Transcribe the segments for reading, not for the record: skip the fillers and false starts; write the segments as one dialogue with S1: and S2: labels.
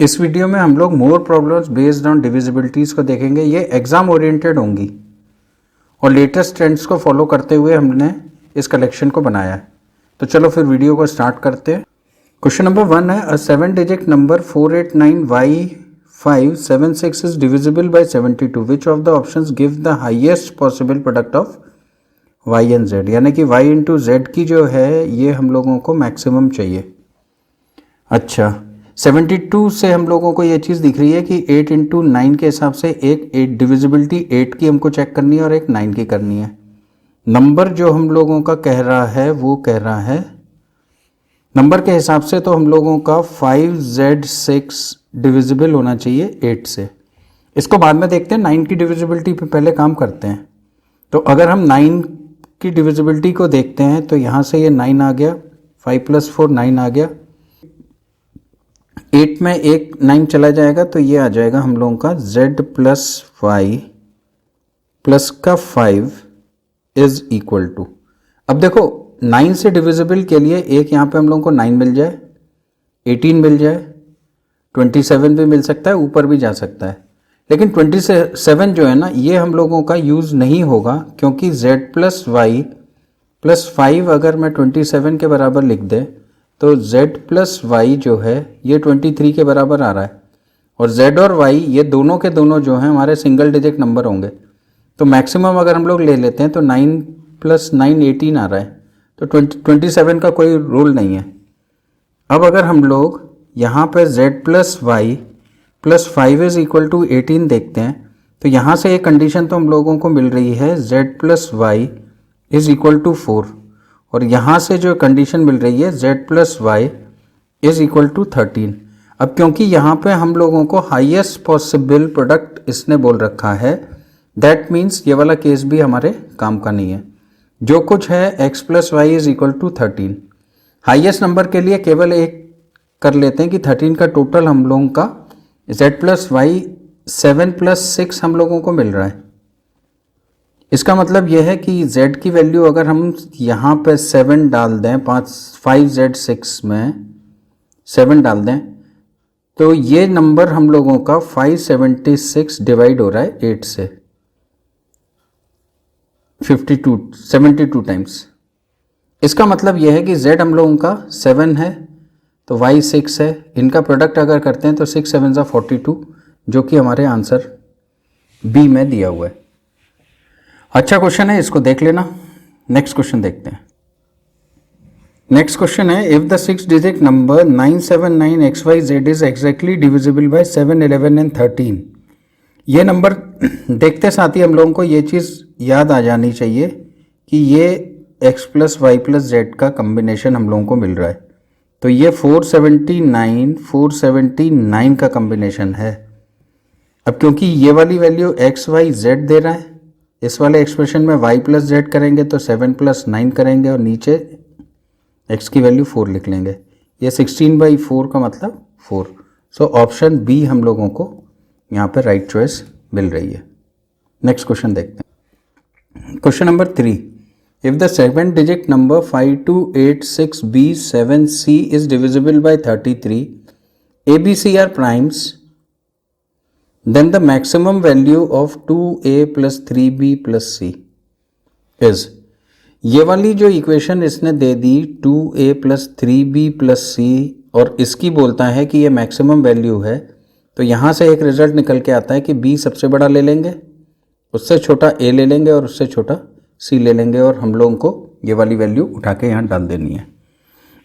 S1: इस वीडियो में हम लोग मोर प्रॉब्लम्स बेस्ड ऑन डिविजिबिलिटीज़ को देखेंगे। ये एग्जाम ओरिएंटेड होंगी और लेटेस्ट ट्रेंड्स को फॉलो करते हुए हमने इस कलेक्शन को बनाया है। तो चलो फिर वीडियो को स्टार्ट करते हैं। क्वेश्चन नंबर 1 है, अ 7 digit number 489Y576 is divisible bye 72, which of the options give the highest possible product of y and z, यानी कि y इंटू जेड की जो है ये हम लोगों को मैक्सिमम चाहिए। अच्छा, 72 से हम लोगों को ये चीज़ दिख रही है कि 8 इंटू 9 के हिसाब से एक 8 डिविजिबिलिटी 8 की हमको चेक करनी है और एक 9 की करनी है। नंबर जो हम लोगों का कह रहा है वो कह रहा है, नंबर के हिसाब से तो हम लोगों का 5z6 डिविजिबल होना चाहिए 8 से। इसको बाद में देखते हैं, 9 की डिविजिबिलिटी पे पहले काम करते हैं। तो अगर हम 9 की डिविजिबिलिटी को देखते हैं तो यहाँ से ये 9 आ गया, 5 + 4 9 आ गया, 8 में एक 9 चला जाएगा तो ये आ जाएगा हम लोगों का z + y प्लस का 5 इज इक्वल टू। अब देखो 9 से डिविजिबल के लिए एक यहाँ पे हम लोगों को 9 मिल जाए, 18 मिल जाए, 27 भी मिल सकता है, ऊपर भी जा सकता है। लेकिन 27 जो है ना ये हम लोगों का यूज़ नहीं होगा, क्योंकि z + y प्लस 5 अगर मैं 27 के बराबर लिख दे तो z + y जो है ये 23 के बराबर आ रहा है, और z और y ये दोनों के दोनों जो हैं हमारे सिंगल डिजिट नंबर होंगे। तो मैक्सिमम अगर हम लोग ले लेते हैं तो 9 + 9 18 आ रहा है, तो 27 का कोई रूल नहीं है। अब अगर हम लोग यहाँ पे z + y plus 5 is equal to 18 देखते हैं तो यहाँ से एक कंडीशन तो हम लोगों को मिल रही है, z + y is equal to 4, और यहाँ से जो कंडीशन मिल रही है z + y is equal to 13। अब क्योंकि यहाँ पे हम लोगों को हाईएस्ट पॉसिबल प्रोडक्ट इसने बोल रखा है, दैट मीन्स ये वाला केस भी हमारे काम का नहीं है। जो कुछ है x + y is equal to 13। Highest number के लिए केवल एक कर लेते हैं कि 13 का टोटल हम लोगों का z + y 7 + 6 हम लोगों को मिल रहा है। इसका मतलब यह है कि z की वैल्यू अगर हम यहाँ पे 7 डाल दें, 5z6 में 7 डाल दें तो ये नंबर हम लोगों का 576 डिवाइड हो रहा है 8 से, 72 टाइम्स। इसका मतलब यह है कि z हम लोगों का 7 है तो y 6 है, इनका प्रोडक्ट अगर करते हैं तो 6 7 = 42, जो कि हमारे आंसर बी में दिया हुआ है। अच्छा क्वेश्चन है, इसको देख लेना। नेक्स्ट क्वेश्चन देखते हैं। नेक्स्ट क्वेश्चन है, if the 6 digit number 979XYZ is exactly divisible by 7 11 and 13। ये नंबर देखते साथ ही हम लोगों को ये चीज़ याद आ जानी चाहिए कि ये x + y + z का कम्बिनेशन हम लोगों को मिल रहा है। तो ये 479 का कम्बिनेशन है। अब क्योंकि ये वाली वैल्यू x y z दे रहा है, इस वाले एक्सप्रेशन में y + z करेंगे तो 7 + 9 करेंगे और नीचे x की वैल्यू 4 लिख लेंगे। ये 16/4 का मतलब 4। सो ऑप्शन बी हम लोगों को यहाँ पे राइट चॉइस मिल रही है। नेक्स्ट क्वेश्चन देखते हैं। Question number 3, if the 7 digit number 5286B7C is divisible by 33, ABC are primes, then the maximum value of 2a + 3b + c is। ये वाली जो इक्वेशन इसने दे दी 2a + 3b + c, और इसकी बोलता है कि ये मैक्सिमम वैल्यू है, तो यहाँ से एक रिजल्ट निकल के आता है कि b सबसे बड़ा ले लेंगे, उससे छोटा a ले लेंगे और उससे छोटा c ले लेंगे, और हम लोगों को ये वाली वैल्यू उठा के यहाँ डाल देनी है।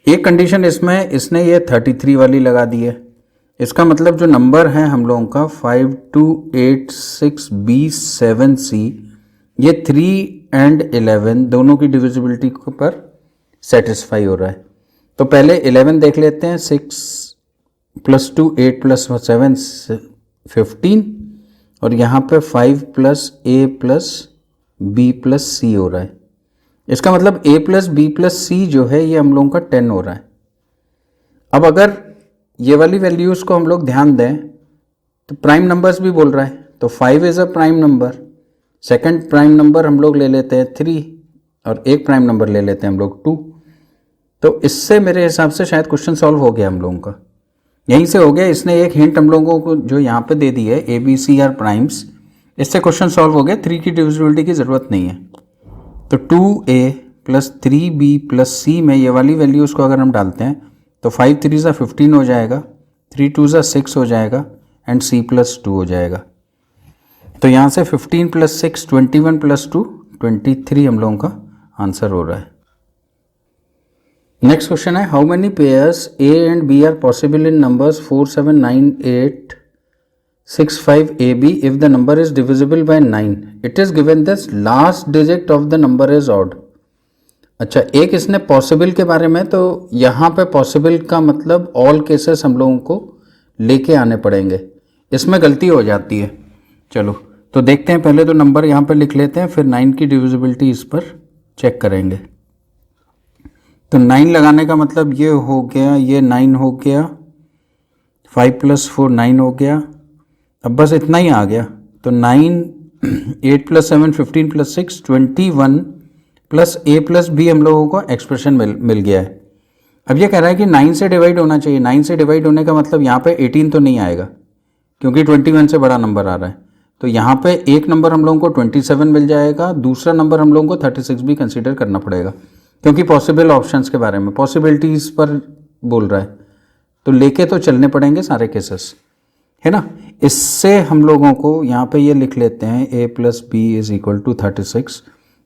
S1: एक कंडीशन इसमें इसने ये 33 वाली लगा दी है। इसका मतलब जो नंबर है हम लोगों का 5286B7C, ये 3 और 11 दोनों की डिविजिबिलिटी पर सेटिस्फाई हो रहा है। तो पहले 11 देख लेते हैं। 6 + 2 8 + 7 15, और यहाँ पे 5 + a + b + c हो रहा है। इसका मतलब a + b + c जो है ये हम लोगों का 10 हो रहा है। अब अगर ये वाली वैल्यूज़ को हम लोग ध्यान दें तो प्राइम नंबर्स भी बोल रहा है, तो 5 is a prime number, second prime number हम लोग ले लेते हैं 3, और एक प्राइम नंबर ले लेते हैं हम लोग 2। तो इससे मेरे हिसाब से शायद क्वेश्चन सॉल्व हो गया हम लोगों का। यहीं से हो गया। इसने एक हिंट हम लोगों को जो यहाँ पे दे दी है A B C are primes, इससे क्वेश्चन सॉल्व हो गया। 3 की डिविजिबिलिटी की ज़रूरत नहीं है। तो 2a plus 3b plus c में ये वाली वैल्यूज़ को अगर हम डालते हैं तो 5 3 ज़ा 15 हो जाएगा, 3 2 ज़ा 6 हो जाएगा एंड c प्लस 2 हो जाएगा। तो यहाँ से 15 प्लस 6 21 प्लस 2 23 हम लोगों का आंसर हो रहा है। नेक्स्ट क्वेश्चन है, how many pairs a and b are possible in numbers 4 7 9 8 6 5 ab if the number is divisible by 9 it is given this last digit of the number is odd। अच्छा, एक इसने possible के बारे में, तो यहाँ पे पॉसिबल का मतलब ऑल केसेस हम लोगों को लेके आने पड़ेंगे, इसमें गलती हो जाती है। चलो तो देखते हैं, पहले तो नंबर यहाँ पे लिख लेते हैं, फिर 9 की डिविजिबिलिटी इस पर चेक करेंगे। तो 9 लगाने का मतलब ये हो गया, ये 9 हो गया, 5 प्लस 4 9 हो गया। अब बस इतना ही आ गया। तो 9 8 plus 7 15 plus 6 21 plus a plus b हम लोगों को एक्सप्रेशन मिल गया है। अब ये कह रहा है कि 9 से डिवाइड होना चाहिए। 9 से डिवाइड होने का मतलब यहाँ पे 18 तो नहीं आएगा क्योंकि 21 से बड़ा नंबर आ रहा है। तो यहाँ पे एक नंबर हम लोगों को 27 मिल जाएगा, दूसरा नंबर हम लोगों को 36 भी कंसीडर करना पड़ेगा क्योंकि पॉसिबल ऑप्शंस के बारे में, पॉसिबिलिटीज़ पर बोल रहा है, तो लेके तो चलने पड़ेंगे सारे केसेस, है ना। इससे हम लोगों को यहाँ पे ये लिख लेते हैं a plus B is equal to 36।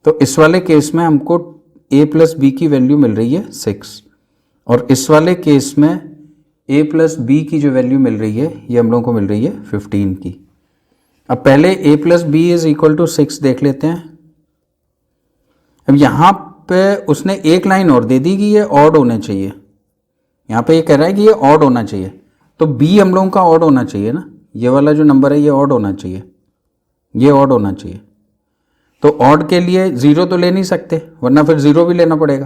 S1: तो इस वाले केस में हमको a प्लस बी की वैल्यू मिल रही है 6 और इस वाले केस में a प्लस बी की जो वैल्यू मिल रही है ये हम लोगों को मिल रही है 15 की। अब पहले a plus B is equal to 6 देख लेते हैं। अब यहाँ पे उसने एक लाइन और दे दी कि ये ऑड होने चाहिए। यहाँ पे ये कह रहा है कि ये ऑड होना चाहिए, तो b हम लोगों का ऑड होना चाहिए ना, ये वाला जो नंबर है ये ऑड होना चाहिए, ये ऑड होना चाहिए। तो ऑड के लिए 0 तो ले नहीं सकते वरना फिर 0 भी लेना पड़ेगा।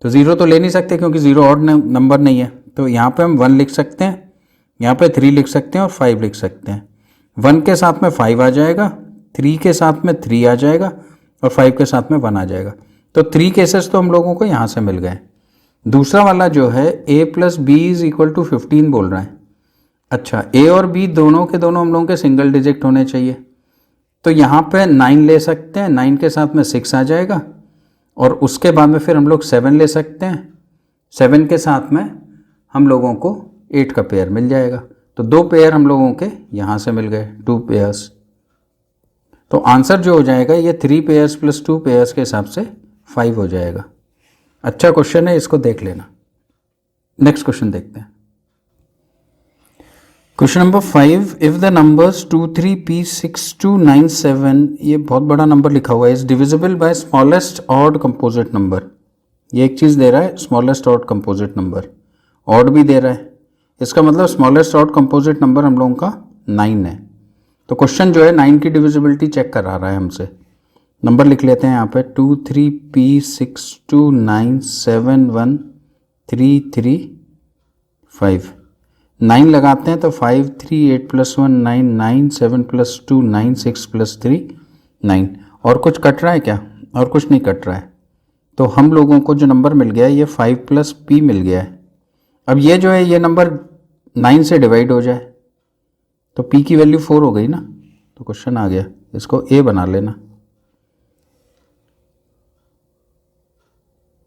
S1: तो 0 तो ले नहीं सकते क्योंकि 0 ऑड नंबर नहीं है। तो यहाँ पे हम 1 लिख सकते हैं, यहाँ पे 3 लिख सकते हैं और 5 लिख सकते हैं। 1 के साथ में 5 आ जाएगा, 3 के साथ में 3 आ जाएगा और 5 के साथ में 1 आ जाएगा। तो 3 केसेस तो हम लोगों को यहाँ से मिल गए। दूसरा वाला जो है a plus B is equal to 15 बोल रहा है। अच्छा, a और b दोनों के दोनों हम लोगों के सिंगल डिजिट होने चाहिए। तो यहाँ पे 9 ले सकते हैं, 9 के साथ में 6 आ जाएगा और उसके बाद में फिर हम लोग 7 ले सकते हैं, 7 के साथ में हम लोगों को 8 का पेयर मिल जाएगा। तो 2 पेयर हम लोगों के यहाँ से मिल गए, 2 पेयर्स। तो आंसर जो हो जाएगा ये 3 पेयर्स प्लस 2 पेयर्स के हिसाब से 5 हो जाएगा। अच्छा क्वेश्चन है, इसको देख लेना। नेक्स्ट क्वेश्चन देखते हैं। Question number 5, if the numbers 2 3 p 6 2 9 7, ये बहुत बड़ा नंबर लिखा हुआ है, is divisible bye smallest odd composite number. ये एक चीज़ दे रहा है, smallest odd composite number, odd भी दे रहा है, इसका मतलब स्मॉलेस्ट ऑड कंपोजिट नंबर हम लोगों का 9 है। तो क्वेश्चन जो है 9 की डिविजिबिलिटी चेक करा रहा है हमसे। नंबर लिख लेते हैं यहाँ पे 2 3 p 6 2 9 7 1 3 3 5। 9 लगाते हैं तो 5 3 8 प्लस 1 9 9 7 प्लस 2 9 6 प्लस 3 9। और कुछ कट रहा है क्या? और कुछ नहीं कट रहा है। तो हम लोगों को जो नंबर मिल गया है ये 5 प्लस p मिल गया है। अब ये जो है ये नंबर 9 से डिवाइड हो जाए तो p की वैल्यू 4 हो गई ना, तो क्वेश्चन आ गया, इसको a बना लेना।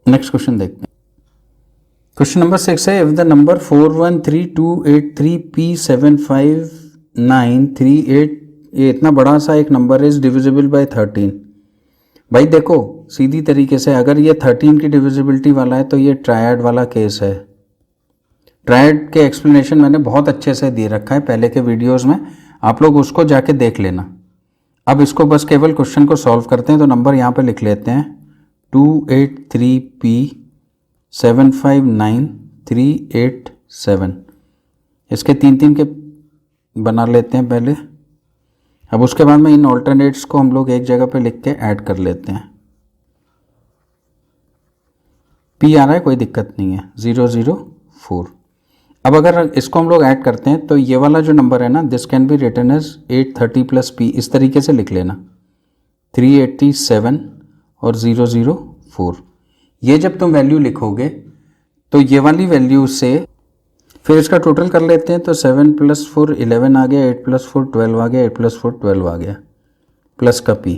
S1: नेक्स्ट क्वेश्चन देखते हैं। क्वेश्चन नंबर 6 है, इफ द नंबर 4 1 3 2 8 3 p 7 5 9 3 8, ये इतना बड़ा सा एक नंबर इज डिविजिबल बाय 13। भाई देखो सीधी तरीके से अगर ये 13 की डिविजिबिलिटी वाला है तो ये ट्रायड वाला केस है। ट्रायड के एक्सप्लेनेशन मैंने बहुत अच्छे से दे रखा है पहले के वीडियोस में, आप लोग उसको जाके देख लेना। अब इसको बस केवल क्वेश्चन को सॉल्व करते हैं। तो नंबर यहाँ पे लिख लेते हैं 2 8 3 p 7 5 9 3 8 7। इसके 3 के बना लेते हैं पहले। अब उसके बाद में इन ऑल्टरनेट्स को हम लोग एक जगह पे लिख के ऐड कर लेते हैं। p आ रहा है, कोई दिक्कत नहीं है, 0 0 4। अब अगर इसको हम लोग ऐड करते हैं तो ये वाला जो नंबर है ना, this can be written as 830 plus p, इस तरीके से लिख लेना 387 और 0 0 4। ये जब तुम वैल्यू लिखोगे तो ये वाली वैल्यू से फिर इसका टोटल कर लेते हैं, तो 7 + 4 11 आ गया, 8 + 4 12 आ गया, 8 + 4 12 आ गया, प्लस का p।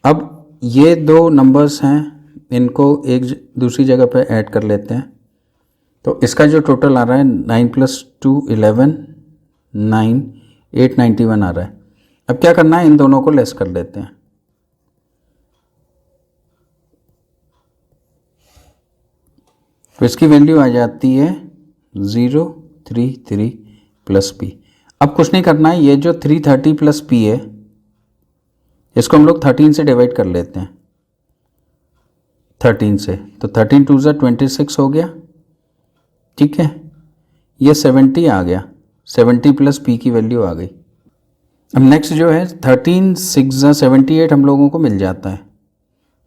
S1: अब ये दो नंबर्स हैं, इनको एक दूसरी जगह पे ऐड कर लेते हैं, तो इसका जो टोटल आ रहा है 9 + 2 11 9 891 आ रहा है। अब क्या करना है, इन दोनों को लेस कर लेते हैं। तो इसकी वैल्यू आ जाती है 033 + p। अब कुछ नहीं करना है, ये जो 330 + p है इसको हम लोग 13 से डिवाइड कर लेते हैं, 13 से, तो 13 2 ज़ा 26 हो गया, ठीक है। ये 70 आ गया, 70 + p की वैल्यू आ गई। अब नेक्स्ट जो है 13 6 ज़ा 78 हम लोगों को मिल जाता है,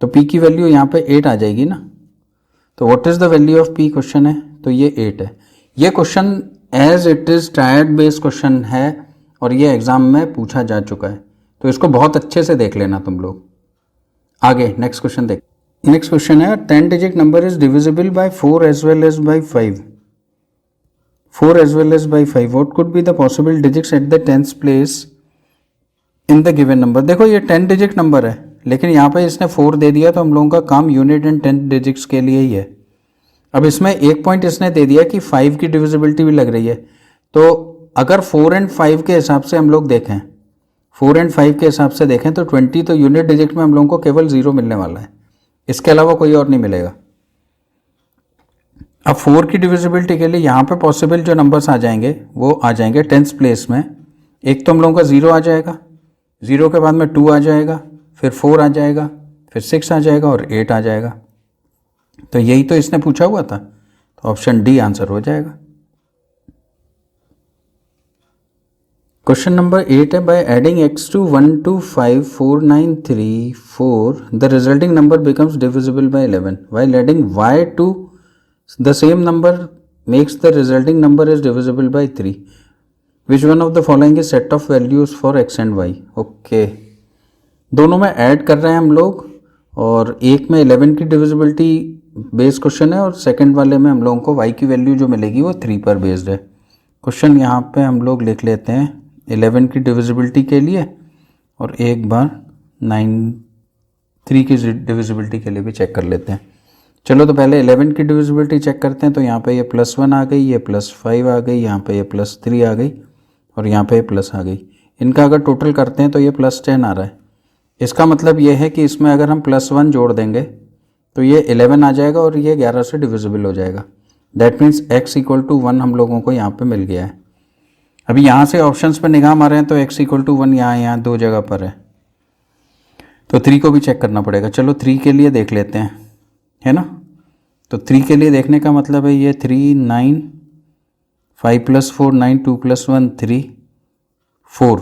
S1: तो p की वैल्यू यहाँ पे 8 आ जाएगी ना। तो what is the value of p question है, तो ये 8 है। ये question as it is triad based question है और ये एग्जाम में पूछा जा चुका है, तो इसको बहुत अच्छे से देख लेना तुम लोग। आगे नेक्स्ट क्वेश्चन देख। नेक्स्ट क्वेश्चन है 10 digit number is divisible by 4 as well as by 5। 4 as well as by 5, what could be the possible digits at the 10th place in the given number। देखो ये 10 digit number है, लेकिन यहाँ पे इसने 4 दे दिया, तो हम लोगों का काम यूनिट एंड 10 डिजिट्स के लिए ही है। अब इसमें एक पॉइंट इसने दे दिया कि 5 की डिविजिबिलिटी भी लग रही है, तो अगर 4 और 5 के हिसाब से हम लोग देखें, 4 और 5 के हिसाब से देखें तो 20 तो यूनिट डिजिट में हम लोगों को केवल 0 मिलने वाला है, इसके अलावा कोई और नहीं मिलेगा। अब 4 की डिविजिबिलिटी के लिए यहाँ पे पॉसिबल जो नंबर्स आ जाएंगे वो आ जाएंगे 10th प्लेस में। एक तो हम लोगों का 0 आ जाएगा, 0 के बाद में 2 आ जाएगा, फिर 4 आ जाएगा, फिर 6 आ जाएगा और 8 आ जाएगा। तो यही तो इसने पूछा हुआ था, तो ऑप्शन डी आंसर हो जाएगा। क्वेश्चन नंबर 8 है, by adding x to 1 to 5 4 9 3 4 the resulting number becomes divisible by 11 while adding y to the same number makes the resulting number is divisible by 3। which one of the following is set of values for x and y। Okay, दोनों में add कर रहे हैं हम लोग, और एक में 11 की डिविजिबिलिटी बेस्ड क्वेश्चन है और सेकंड वाले में हम लोगों को y की वैल्यू जो मिलेगी वो 3 पर बेस्ड है। क्वेश्चन यहाँ पे हम लोग लिख लेते हैं 11 की डिविजिबिलिटी के लिए, और एक बार 3 की डिविजिबिलिटी के लिए भी चेक कर लेते हैं। चलो तो पहले 11 की डिविजिबिलिटी चेक करते हैं, तो यहाँ पे ये +1 आ गई, ये +5 आ गई, यहाँ पे ये +3 आ गई और यहाँ पे प्लस आ गई। इनका अगर टोटल करते हैं तो ये +10 आ रहा है। इसका मतलब ये है कि इसमें अगर हम +1 जोड़ देंगे तो ये 11 आ जाएगा और ये 11 से डिविजिबल हो जाएगा। दैट मीन्स x = 1 हम लोगों को यहाँ पे मिल गया है। अभी यहाँ से ऑप्शंस पर निगाह मारे हैं तो x = 1 यहाँ दो जगह पर है, तो 3 को भी चेक करना पड़ेगा। चलो 3 के लिए देख लेते हैं, है ना। तो 3 के लिए देखने का मतलब है ये 3 9 5 + 4 9 2 + 1 3 4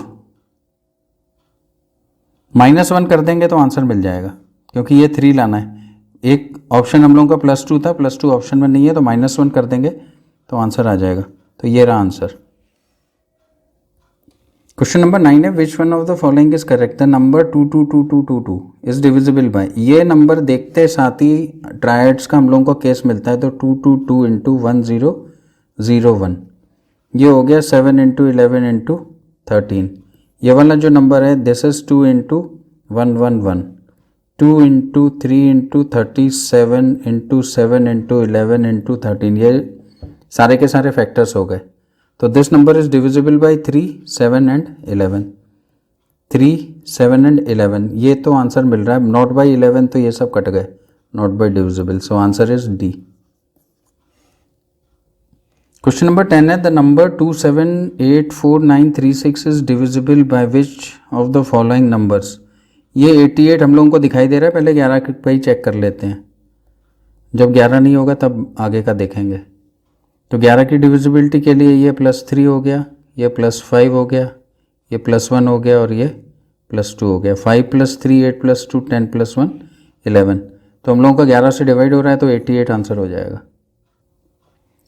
S1: -1 कर देंगे तो आंसर मिल जाएगा, क्योंकि ये 3 लाना है। एक ऑप्शन हम लोगों का +2 था, +2 ऑप्शन में नहीं है, तो -1 कर देंगे तो आंसर आ जाएगा। तो ये रहा आंसर। क्वेश्चन नंबर 9 है, विच one of the following is correct. The number 222222 is divisible bye. ये नंबर देखते साथ ही ट्रायड्स का हम लोगों को केस मिलता है, तो 222 × 1001 ये हो गया 7 × 11 × 13। ये वाला जो नंबर है दिस इज 2 × 111 2 × 3 × 37 × 7 × 11 × 13। ये सारे के सारे फैक्टर्स हो गए। तो this number is divisible bye 3 7 and 11 3 7 and 11। ये तो आंसर मिल रहा है, नॉट बाय 11 तो ये सब कट गए, not bye divisible, so answer is D. Question number 10 है, the number 278493 is divisible by which of the following numbers. ये 88 हम लोगों को दिखाई दे रहा है, पहले 11 पे ही चेक कर लेते हैं, जब 11 नहीं होगा तब आगे का देखेंगे। तो 11 की डिविजिबिलिटी के लिए ये +3 हो गया, ये +5 हो गया, ये +1 हो गया और ये +2 हो गया। 5 + 3 8 + 2 10 + 1 11। तो हम लोगों का 11 से डिवाइड हो रहा है, तो 88 आंसर हो जाएगा।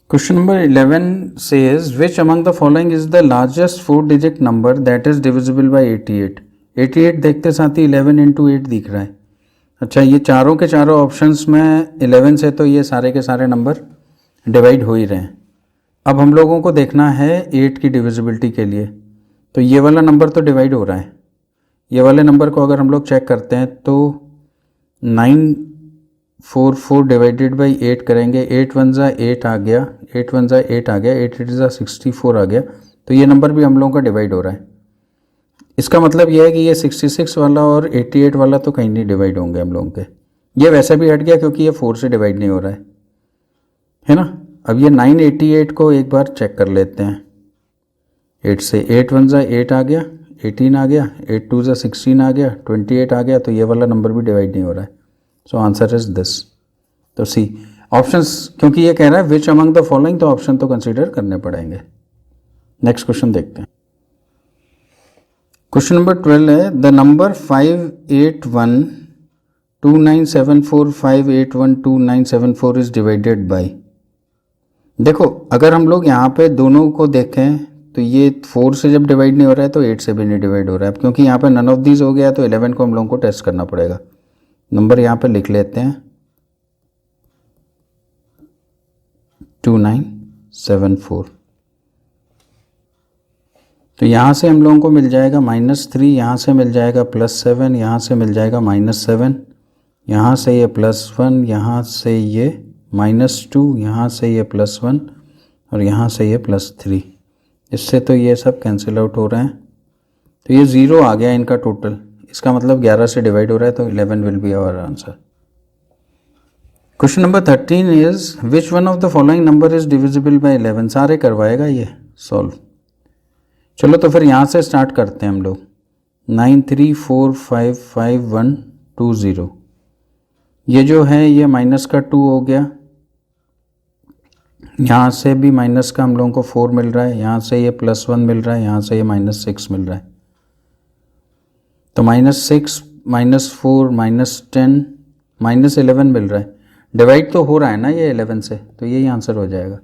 S1: Question number 11 says which among the following is the largest 4 digit number that is divisible bye 88। 88 देखते साथ ही 11 × 8 दिख रहा है। अच्छा, ये चारों के चारों ऑप्शंस में 11 से तो ये सारे के सारे नंबर डिवाइड हो ही रहे हैं। अब हम लोगों को देखना है 8 की डिविजिबिलिटी के लिए, तो ये वाला नंबर तो डिवाइड हो रहा है, ये वाले नंबर को अगर हम लोग चेक करते हैं तो 944 डिवाइडेड बाई 8 करेंगे, 8 वन ज़ा 8 आ गया, 8 वन ज़ा 8 आ गया, 8 8 ज़ा 64 आ गया, तो ये नंबर भी हम लोगों का डिवाइड हो रहा है। इसका मतलब ये है कि ये 66 वाला और 88 वाला तो कहीं नहीं डिवाइड होंगे हम लोगों के, ये वैसे भी हट गया क्योंकि ये 4 से डिवाइड नहीं हो रहा है ना। अब ये 988 को एक बार चेक कर लेते हैं, 8 से, 8 वन ज़ा 8 आ गया, 18 आ गया, 8 टू ज़ा 16 आ गया, 28 आ गया, तो ये वाला नंबर भी डिवाइड नहीं हो रहा है। सो आंसर इज दिस। तो सी ऑप्शंस, क्योंकि ये कह रहा है विच अमंग द फॉलोइंग, तो ऑप्शन तो कंसीडर करने पड़ेंगे। नेक्स्ट क्वेश्चन देखते हैं। क्वेश्चन नंबर 12 है the number 5812974581297 is divided by. देखो अगर हम लोग यहाँ पे दोनों को देखें तो ये 4 से जब डिवाइड नहीं हो रहा है तो 8 से भी नहीं डिवाइड हो रहा है। अब क्योंकि यहाँ पे नन ऑफ दीज हो गया तो 11 को हम लोगों को टेस्ट करना पड़ेगा। नंबर यहाँ पे लिख लेते हैं 2974। तो यहाँ से हम लोगों को मिल जाएगा -3, यहाँ से मिल जाएगा +7, यहाँ से मिल जाएगा -7, यहाँ से ये +1, यहाँ से ये -2, यहाँ से ये +1 और यहाँ से ये +3। इससे तो ये सब कैंसिल आउट हो रहे हैं, तो ये 0 आ गया इनका टोटल। इसका मतलब 11 से डिवाइड हो रहा है, तो 11 will be our answer. Question number 13 is which one of the following number is divisible by 11। सारे करवाएगा ये सॉल्व। चलो तो फिर यहाँ से स्टार्ट करते हैं हम लोग। 93455120, ये जो है ये माइनस का 2 हो गया, यहाँ से भी माइनस का हम लोगों को 4 मिल रहा है, यहाँ से ये +1 मिल रहा है, यहाँ से ये -6 मिल रहा है, तो -6 -4 -10 -11 मिल रहा है। डिवाइड तो हो रहा है ना ये 11 से, तो यही आंसर हो जाएगा।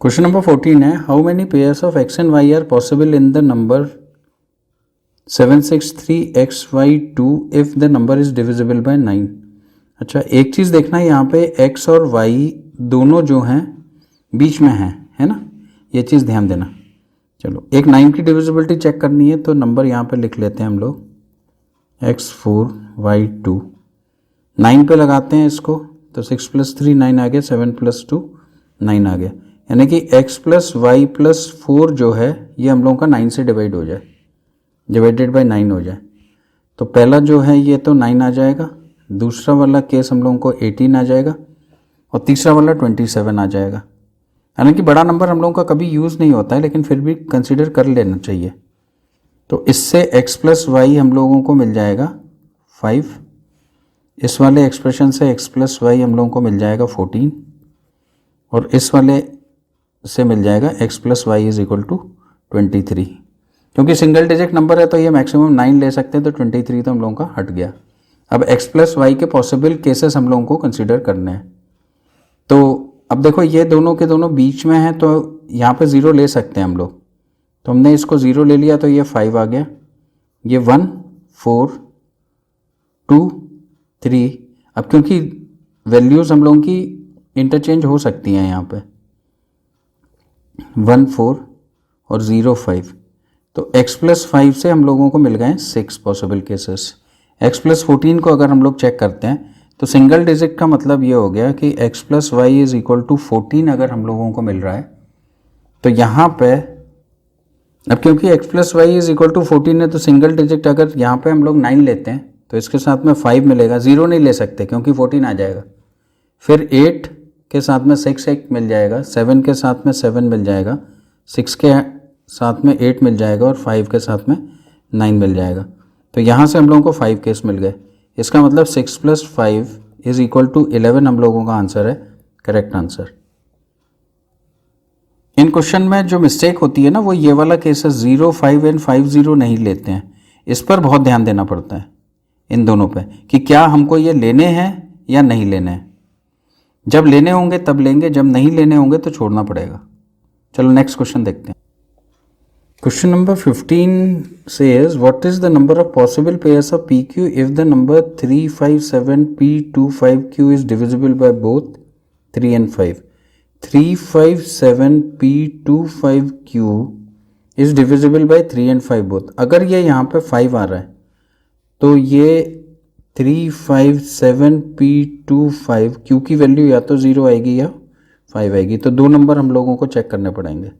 S1: क्वेश्चन नंबर 14 है how many pairs of x and y are possible in the number 763xy2 if the number is divisible by 9। अच्छा एक चीज़ देखना है, यहाँ पे x और y दोनों जो हैं बीच में हैं, है ना, ये चीज़ ध्यान देना। चलो एक 9 की डिविजिबिलिटी चेक करनी है, तो नंबर यहाँ पे लिख लेते हैं हम लोग x4y2, 9 पे लगाते हैं इसको, तो 6 + 3 9 आ गया, 7 + 2 9 आ गया, यानी कि x + y + 4 जो है ये हम लोगों का 9 से डिवाइड हो जाए, डिवाइडेड बाय 9 हो जाए। तो पहला जो है ये तो 9 आ जाएगा, दूसरा वाला केस हम लोगों को 18 आ जाएगा और तीसरा वाला 27 आ जाएगा। हालांकि बड़ा नंबर हम लोगों का कभी यूज़ नहीं होता है, लेकिन फिर भी कंसीडर कर लेना चाहिए। तो इससे x + y हम लोगों को मिल जाएगा 5, इस वाले एक्सप्रेशन से x + y हम लोगों को मिल जाएगा 14 और इस वाले से मिल जाएगा x + y = 23। क्योंकि सिंगल डिजिट नंबर है तो ये मैक्सिमम 9 ले सकते हैं, तो 23 तो हम लोगों का हट गया। अब x + y के पॉसिबल केसेस हम लोगों को कंसीडर करने हैं। तो अब देखो ये दोनों के दोनों बीच में हैं, तो यहाँ पे 0 ले सकते हैं हम लोग, तो हमने इसको 0 ले लिया, तो ये 5 आ गया, ये 1 4 2 3। अब क्योंकि वैल्यूज़ हम लोगों की इंटरचेंज हो सकती हैं, यहाँ पे 1 4 और 0 5, तो x + 5 से हम लोगों को मिल गए 6 पॉसिबल केसेस। x + 14 को अगर हम लोग चेक करते हैं तो सिंगल डिजिट का मतलब ये हो गया कि x + y = 14 अगर हम लोगों को मिल रहा है, तो यहाँ पे अब क्योंकि x + y = 14 है, तो सिंगल डिजिट अगर यहाँ पे हम लोग 9 लेते हैं तो इसके साथ में 5 मिलेगा, 0 नहीं ले सकते क्योंकि 14 आ जाएगा। फिर 8 के साथ में 6 एक मिल जाएगा, 7 के साथ में 7 मिल जाएगा, 6 के साथ में 8 मिल जाएगा और 5 के साथ में 9 मिल जाएगा। तो यहाँ से हम लोगों को 5 केस मिल गए। इसका मतलब 6 + 5 = 11 हम लोगों का आंसर है, करेक्ट आंसर। इन क्वेश्चन में जो मिस्टेक होती है ना, वो ये वाला केस है, 0 5 एंड 5 0 नहीं लेते हैं। इस पर बहुत ध्यान देना पड़ता है इन दोनों पे कि क्या हमको ये लेने हैं या नहीं लेने हैं। जब लेने होंगे तब लेंगे, जब नहीं लेने होंगे तो छोड़ना पड़ेगा। चलो नेक्स्ट क्वेश्चन देखते हैं। Question number 15 says what is the number of possible pairs of PQ if the number 357P25Q is divisible by both 3 and 5। 357P25Q is divisible bye 3 and 5 both. अगर ये यहाँ पे 5 आ रहा है तो ये 357P25Q की वैल्यू या तो 0 आएगी या 5 आएगी। तो दो नंबर हम लोगों को चेक करने पड़ेंगे।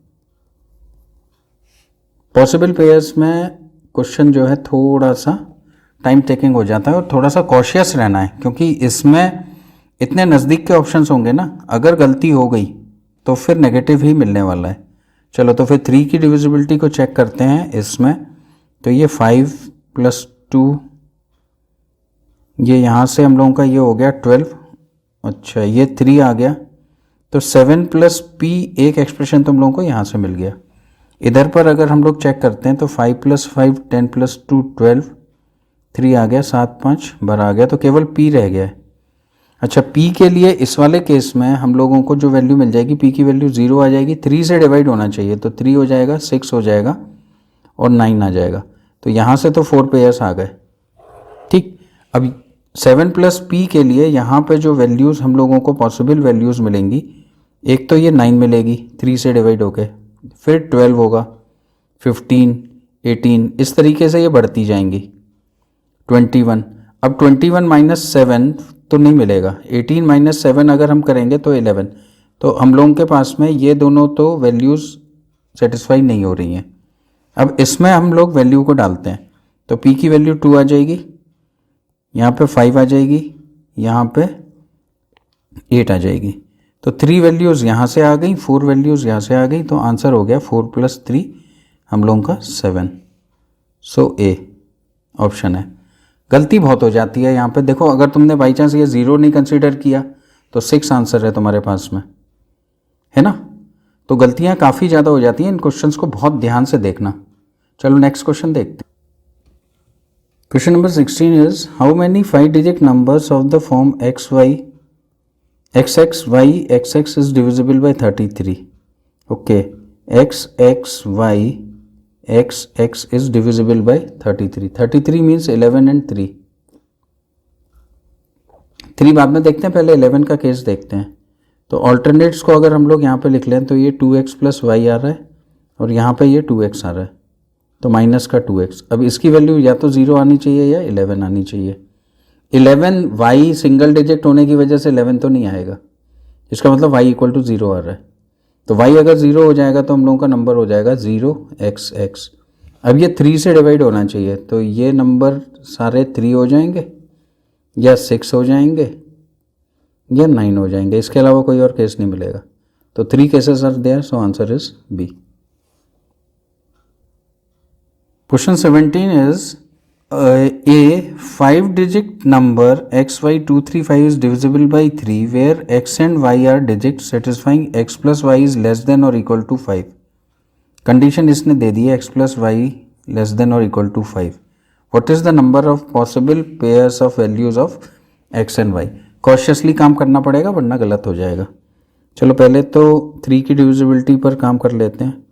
S1: पॉसिबल पेयर्स में क्वेश्चन जो है थोड़ा सा टाइम टेकिंग हो जाता है और थोड़ा सा कॉशियस रहना है, क्योंकि इसमें इतने नज़दीक के ऑप्शंस होंगे ना, अगर गलती हो गई तो फिर नेगेटिव ही मिलने वाला है। चलो तो फिर 3 की डिविजिबिलिटी को चेक करते हैं इसमें। तो ये 5 + 2, ये यहाँ से हम लोगों का ये हो गया 12। अच्छा, ये 3 आ गया तो 7 + P एक एक्सप्रेशन तो हम लोगों को यहाँ से मिल गया। इधर पर अगर हम लोग चेक करते हैं तो 5 + 5 10 + 2 12, 3 आ गया, 7 5 12 आ गया, तो केवल P रह गया है। अच्छा, P के लिए इस वाले केस में हम लोगों को जो वैल्यू मिल जाएगी, P की वैल्यू 0 आ जाएगी। 3 से डिवाइड होना चाहिए तो 3 हो जाएगा, 6 हो जाएगा और 9 आ जाएगा। तो यहाँ से तो 4 पेयर्स आ गए। ठीक, अब 7 + P के लिए यहाँ पे जो वैल्यूज़ हम लोगों को पॉसिबल वैल्यूज़ मिलेंगी, एक तो ये 9 मिलेगी 3 से डिवाइड होके, फिर 12 होगा, 15 18, इस तरीके से ये बढ़ती जाएंगी। 21, अब 21 - 7 तो नहीं मिलेगा। 18 - 7 अगर हम करेंगे तो 11। तो हम लोगों के पास में ये दोनों तो वैल्यूज़ सेटिस्फाई नहीं हो रही हैं। अब इसमें हम लोग वैल्यू को डालते हैं तो P की वैल्यू 2 आ जाएगी, यहाँ पे 5 आ जाएगी, यहाँ पे 8 आ जाएगी। तो 3 वैल्यूज़ यहाँ से आ गई, 4 वैल्यूज़ यहाँ से आ गई, तो आंसर हो गया 4 + 3 हम लोगों का 7। सो ए ऑप्शन है। गलती बहुत हो जाती है यहाँ पे। देखो, अगर तुमने बाई चांस ये 0 नहीं कंसीडर किया तो 6 आंसर है तुम्हारे पास में, है ना। तो गलतियाँ काफ़ी ज़्यादा हो जाती हैं। इन क्वेश्चंस को बहुत ध्यान से देखना। चलो नेक्स्ट क्वेश्चन देखते हैं। Question number 16 is how many 5 digit numbers of the form xy xx is divisible by 33. Okay, xx is divisible by 33. 33 means 11 and 3. 3 बाद में देखते हैं, पहले 11 का केस देखते हैं। तो ऑल्टरनेट्स को अगर हम लोग यहाँ पे लिख लें तो ये 2x + y आ रहा है और यहाँ पे ये 2x आ रहा है, तो माइनस का 2x। अब इसकी वैल्यू या तो 0 आनी चाहिए या 11 आनी चाहिए। 11 y सिंगल डिजिट होने की वजह से 11 तो नहीं आएगा, इसका मतलब y = 0 आ रहा है। तो y अगर 0 हो जाएगा तो हम लोगों का नंबर हो जाएगा 0xx। अब ये 3 से डिवाइड होना चाहिए, तो ये नंबर सारे 3 हो जाएंगे या 6 हो जाएंगे या 9 हो जाएंगे। इसके अलावा कोई और केस नहीं मिलेगा। तो 3 cases are there, so answer is B. Question 17 is a 5 digit number xy235 is divisible by 3 where x and y are digits satisfying x plus y is less than or equal to 5. Condition इसने दे दी है x plus y less than or equal to 5. What is the number of possible pairs of values of x and y? Cautiously काम करना पड़ेगा वरना गलत हो जाएगा। चलो पहले तो 3 की डिविजिबिलिटी पर काम कर लेते हैं।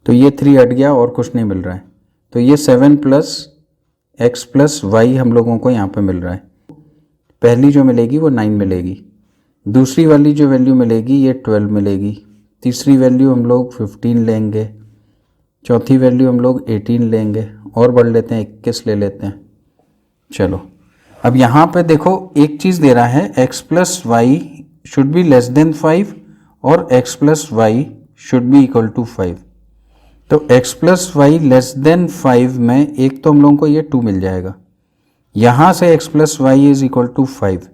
S1: तो ये 3 हट गया और कुछ नहीं मिल रहा है, तो ये 7 + x + y हम लोगों को यहाँ पे मिल रहा है। पहली जो मिलेगी वो 9 मिलेगी, दूसरी वाली जो वैल्यू मिलेगी ये 12 मिलेगी, तीसरी वैल्यू हम लोग 15 लेंगे, चौथी वैल्यू हम लोग 18 लेंगे और बढ़ लेते हैं 21 ले लेते हैं। चलो अब यहाँ पे देखो एक चीज़ दे रहा है x + y should be less than 5 और x + y should be equal to 5। तो x + y लेस देन 5 में एक तो हम लोगों को ये 2 मिल जाएगा, यहाँ से x + y is equal to 5।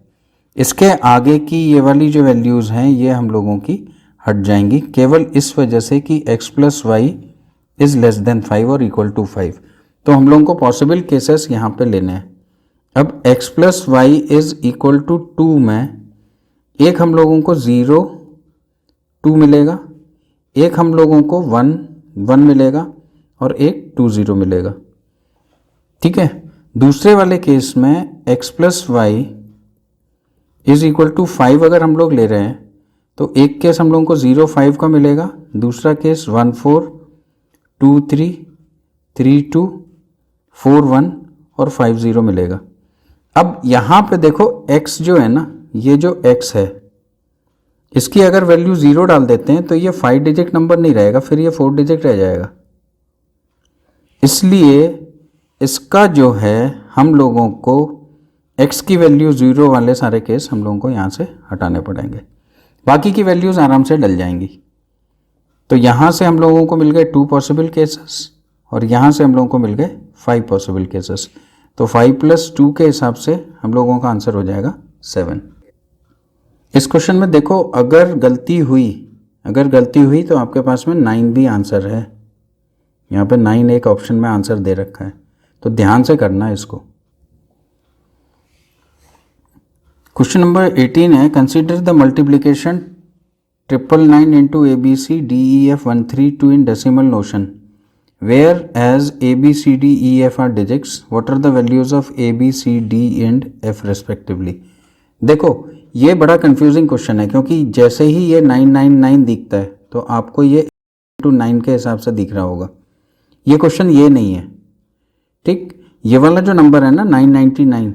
S1: इसके आगे की ये वाली जो वैल्यूज़ हैं ये हम लोगों की हट जाएंगी, केवल इस वजह से कि x + y is less than 5 और इक्वल टू 5। तो हम लोगों को पॉसिबल केसेस यहाँ पे लेने हैं। अब x + y is equal to 2 में एक हम लोगों को 0 2 मिलेगा, एक हम लोगों को 1 1 मिलेगा और एक 2 0 मिलेगा। ठीक है, दूसरे वाले केस में x + y is equal to 5 अगर हम लोग ले रहे हैं तो एक केस हम लोगों को 0 5 का मिलेगा, दूसरा केस 1 4 2 3 3 2 4 1 और 5 0 मिलेगा। अब यहाँ पे देखो x जो है ना, ये जो x है इसकी अगर वैल्यू 0 डाल देते हैं तो ये 5 डिजिट नंबर नहीं रहेगा, फिर ये 4 डिजिट रह जाएगा। इसलिए इसका जो है हम लोगों को x की वैल्यू 0 वाले सारे केस हम लोगों को यहाँ से हटाने पड़ेंगे, बाकी की वैल्यूज़ आराम से डल जाएंगी। तो यहाँ से हम लोगों को मिल गए 2 पॉसिबल केसेस और यहाँ से हम लोगों को मिल गए 5 पॉसिबल केसेस। तो 5 + 2 के हिसाब से हम लोगों का आंसर हो जाएगा 7। इस क्वेश्चन में देखो अगर गलती हुई तो आपके पास में 9 भी आंसर है। यहाँ पे 9 एक ऑप्शन में आंसर दे रखा है, तो ध्यान से करना है इसको। क्वेश्चन नंबर 18 है, consider the multiplication 999 into ABC DEF 132 in decimal notion, whereas ABCDEF are digits. What are the values of ABCD and F respectively? देखो ये बड़ा कंफ्यूजिंग क्वेश्चन है, क्योंकि जैसे ही ये 999 दिखता है तो आपको ये 9 के हिसाब से दिख रहा होगा। ये क्वेश्चन ये नहीं है, ठीक। ये वाला जो नंबर है ना 999,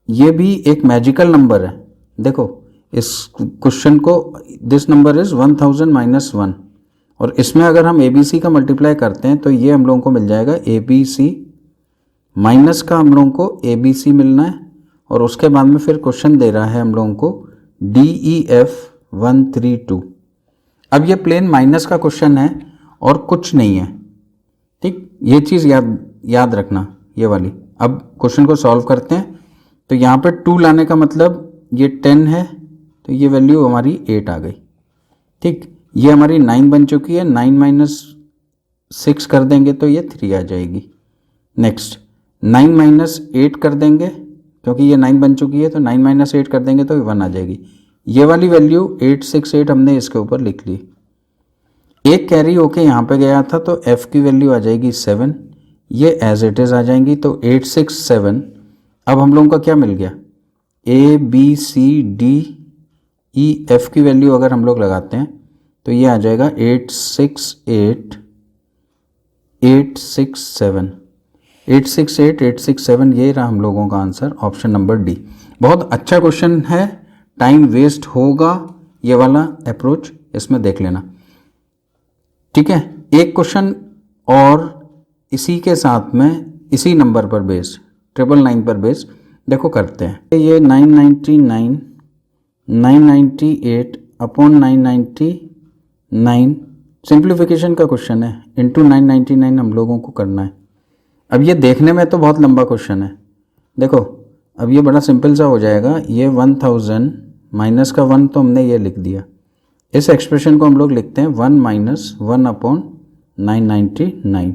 S1: ये भी एक मैजिकल नंबर है। देखो इस क्वेश्चन को, दिस नंबर इज 1000 - 1, और इसमें अगर हम ABC का मल्टीप्लाई करते हैं तो ये हम लोगों को मिल जाएगा ABC, माइनस का हम लोगों को ABC मिलना है, और उसके बाद में फिर क्वेश्चन दे रहा है हम लोगों को DEF 132। अब ये प्लेन माइनस का क्वेश्चन है और कुछ नहीं है, ठीक। ये चीज़ याद रखना ये वाली। अब क्वेश्चन को सॉल्व करते हैं, तो यहाँ पे 2 लाने का मतलब ये 10 है, तो ये वैल्यू हमारी 8 आ गई, ठीक। ये हमारी 9 बन चुकी है, 9 - 6 कर देंगे तो ये 3 आ जाएगी। नेक्स्ट 9 - 8 कर देंगे, क्योंकि ये 9 बन चुकी है, तो 9 - 8 कर देंगे तो 1 आ जाएगी। ये वाली वैल्यू 868 हमने इसके ऊपर लिख ली। एक कैरी होके यहाँ पे गया था, तो F की वैल्यू आ जाएगी 7, ये एज इट इज़ आ जाएंगी, तो 867। अब हम लोगों का क्या मिल गया, ABCDEF की वैल्यू अगर हम लोग लगाते हैं तो ये आ जाएगा 868 867 868 867। ये रहा हम लोगों का आंसर, ऑप्शन नंबर डी। बहुत अच्छा क्वेश्चन है, टाइम वेस्ट होगा, ये वाला अप्रोच इसमें देख लेना, ठीक है। एक क्वेश्चन और इसी के साथ में, इसी नंबर पर बेस्ड 999 पर बेस्ड देखो करते हैं। ये 999 998 अपॉन 999 सिंप्लीफिकेशन का क्वेश्चन है, इंटू 999 हम लोगों को करना है। अब ये देखने में तो बहुत लंबा क्वेश्चन है, देखो अब ये बड़ा सिंपल सा हो जाएगा। ये 1000 माइनस का 1 तो हमने ये लिख दिया, इस एक्सप्रेशन को हम लोग लिखते हैं 1 - 1 अपॉन 999,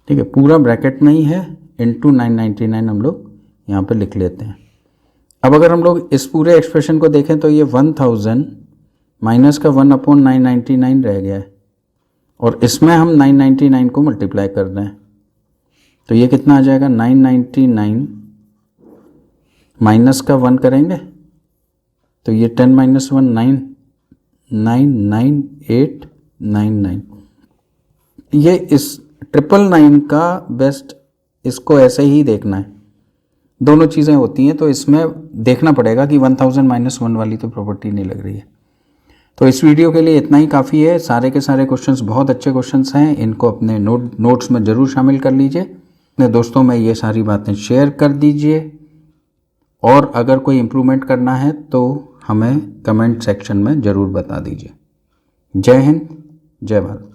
S1: ठीक है। पूरा ब्रैकेट में ही है, इंटू 999 हम लोग यहाँ पे लिख लेते हैं। अब अगर हम लोग इस पूरे एक्सप्रेशन को देखें तो ये 1000 माइनस का 1 अपॉन 999 रह गया है, और इसमें हम 999 को मल्टीप्लाई कर रहे हैं, तो ये कितना आ जाएगा, 999 माइनस का 1 करेंगे तो ये 10 - 1 9 99899। ये इस 999 का बेस्ट, इसको ऐसे ही देखना है, दोनों चीज़ें होती हैं, तो इसमें देखना पड़ेगा कि 1000 - 1 वाली तो प्रॉपर्टी नहीं लग रही है। तो इस वीडियो के लिए इतना ही काफ़ी है। सारे के सारे क्वेश्चंस बहुत अच्छे क्वेश्चंस हैं, इनको अपने नोट्स में ज़रूर शामिल कर लीजिए, अपने दोस्तों में ये सारी बातें शेयर कर दीजिए, और अगर कोई इम्प्रूवमेंट करना है तो हमें कमेंट सेक्शन में ज़रूर बता दीजिए। जय हिंद, जय भारत।